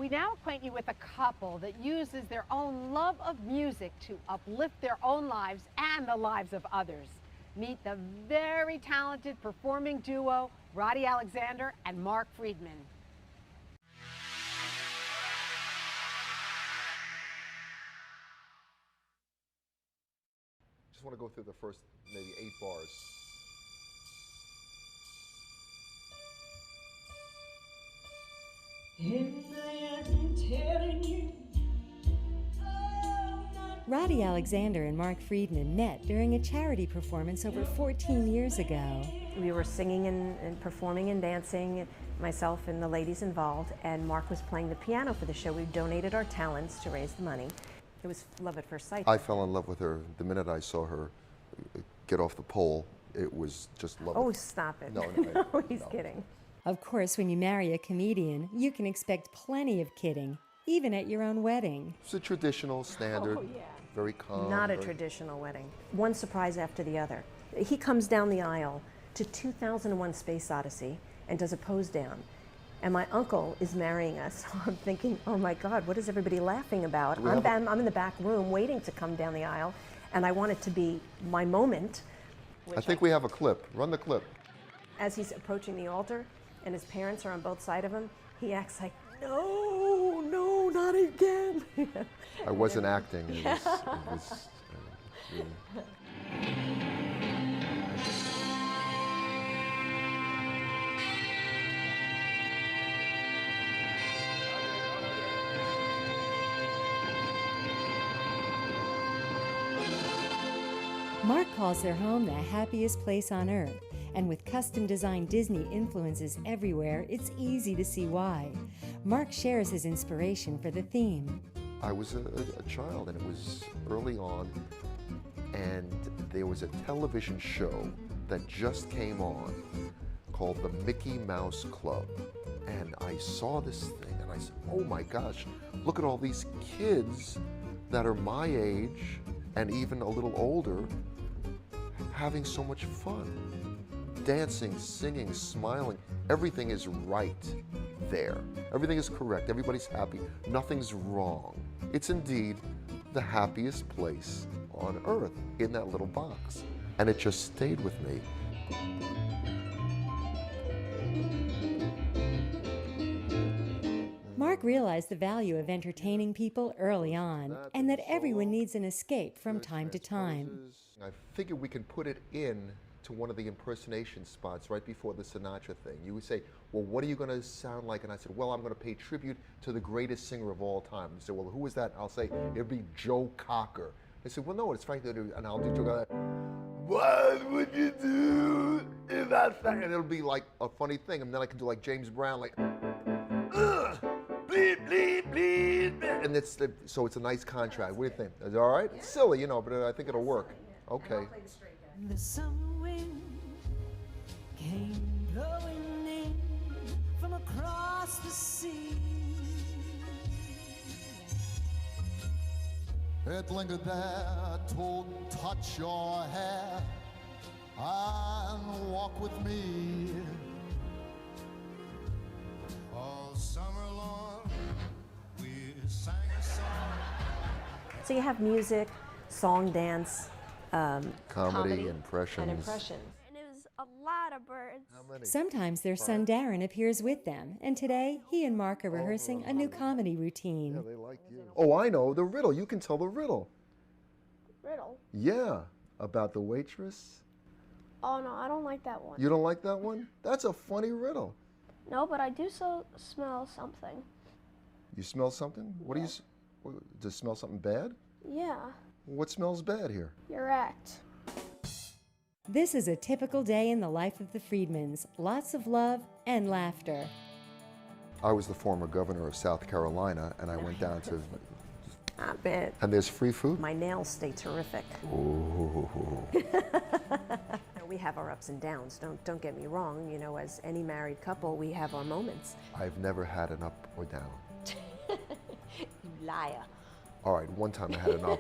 We now acquaint you with a couple that uses their own love of music to uplift their own lives and the lives of others. Meet the very talented performing duo, Rodi Alexander and Mark Friedman. Just want to go through the first maybe 8 bars. Rodi Alexander and Mark Friedman met during a charity performance over 14 years ago. We were singing and performing and dancing, myself and the ladies involved, and Mark was playing the piano for the show. We donated our talents to raise the money. It was love at first sight. I fell in love with her the minute I saw her get off the pole. It was just love. Oh, stop it. No, no, he's kidding. Of course, when you marry a comedian, you can expect plenty of kidding, even at your own wedding. It's a traditional, standard, very calm. Not a traditional wedding. One surprise after the other. He comes down the aisle to 2001 Space Odyssey and does a pose down. And my uncle is marrying us. So I'm thinking, oh my God, what is everybody laughing about? I'm in the back room waiting to come down the aisle, and I want it to be my moment. I think we have a clip. Run the clip. As he's approaching the altar, and his parents are on both sides of him, he acts like, no, no, not again. I wasn't acting. It was Mark calls their home the happiest place on earth, and with custom-designed Disney influences everywhere, it's easy to see why. Mark shares his inspiration for the theme. I was a child, and it was early on, and there was a television show that just came on called the Mickey Mouse Club. And I saw this thing, and I said, oh my gosh, look at all these kids that are my age and even a little older having so much fun. Dancing, singing, smiling, everything is right there. Everything is correct, everybody's happy, nothing's wrong. It's indeed the happiest place on earth in that little box. And it just stayed with me. Mark realized the value of entertaining people early on, and that everyone needs an escape from time to time. I figured we can put it in to one of the impersonation spots right before the Sinatra thing. You would say, well, what are you going to sound like? And I said, well, I'm going to pay tribute to the greatest singer of all time. You say, well, who is that? And I'll say, it'd be Joe Cocker. They said, well, no, it's Frank. And I'll do Joe Cocker. What would you do if I sang? And it'll be like a funny thing. And then I can do like James Brown, like, bleep, bleep, bleep. And so it's a nice contrast. What do you think? Is it all right? It's silly, you know, but I think it'll work. Okay. The summer wind came blowing in from across the sea. It lingered there to touch your hair and walk with me. All summer long we sang a song. So you have music, song, dance, Comedy, impressions. and impressions. And it was a lot of birds. How many? Sometimes their son Darren appears with them, and today he and Mark are rehearsing a new comedy routine. Yeah, they liked you. Oh, I know, the riddle. You can tell the riddle. Riddle. Yeah, about the waitress. Oh no, I don't like that one. You don't like that one? That's a funny riddle. No, but I do smell something. You smell something? What do you, does it smell something bad? Yeah, What smells bad here? your act. This is a typical day in the life of the Friedmans. Lots of love and laughter. I was the former governor of South Carolina, and I went down to, I bet. and there's free food? My nails stay terrific. Ooh. We have our ups and downs, don't get me wrong. You know, as any married couple, we have our moments. I've never had an up or down. You liar. All right, one time I had an up.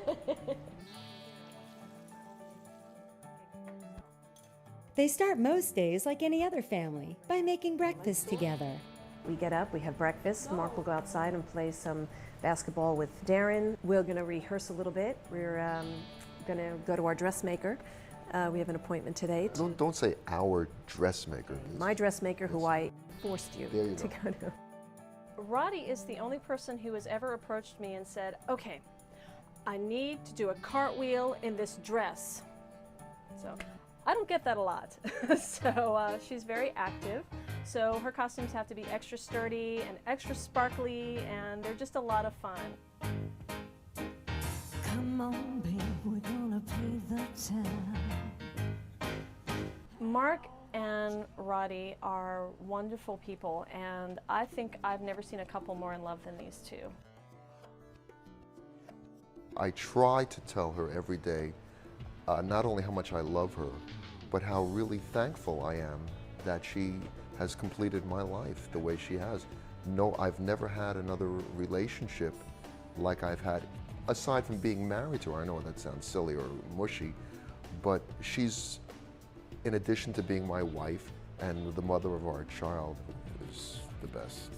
They start most days like any other family, by making breakfast together. We get up, we have breakfast. Mark will go outside and play some basketball with Darren. We're going to rehearse a little bit. We're going to go to our dressmaker. We have an appointment today. Don't say our dressmaker. My dressmaker, who I forced you There you to go to. Rodi is the only person who has ever approached me and said, okay, I need to do a cartwheel in this dress. So I don't get that a lot. So she's very active. So her costumes have to be extra sturdy and extra sparkly, and they're just a lot of fun. Come on, babe, we're gonna pay the town. Mark and Rodi are wonderful people, and I think I've never seen a couple more in love than these two. I try to tell her every day not only how much I love her, but how really thankful I am that she has completed my life the way she has. No, I've never had another relationship like I've had, aside from being married to her. I know that sounds silly or mushy, but she's, in addition to being my wife and the mother of our child, is the best.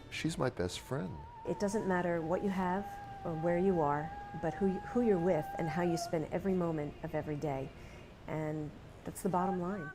She's my best friend. It doesn't matter what you have or where you are, but who you're with and how you spend every moment of every day. And that's the bottom line.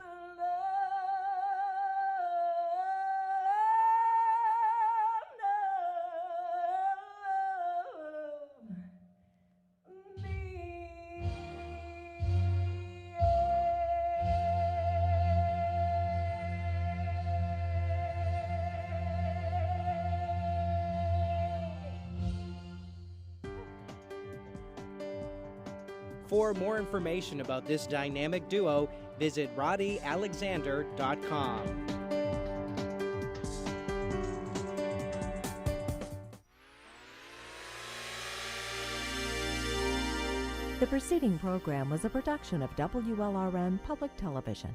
For more information about this dynamic duo, visit RodiAlexander.com. The preceding program was a production of WLRN Public Television.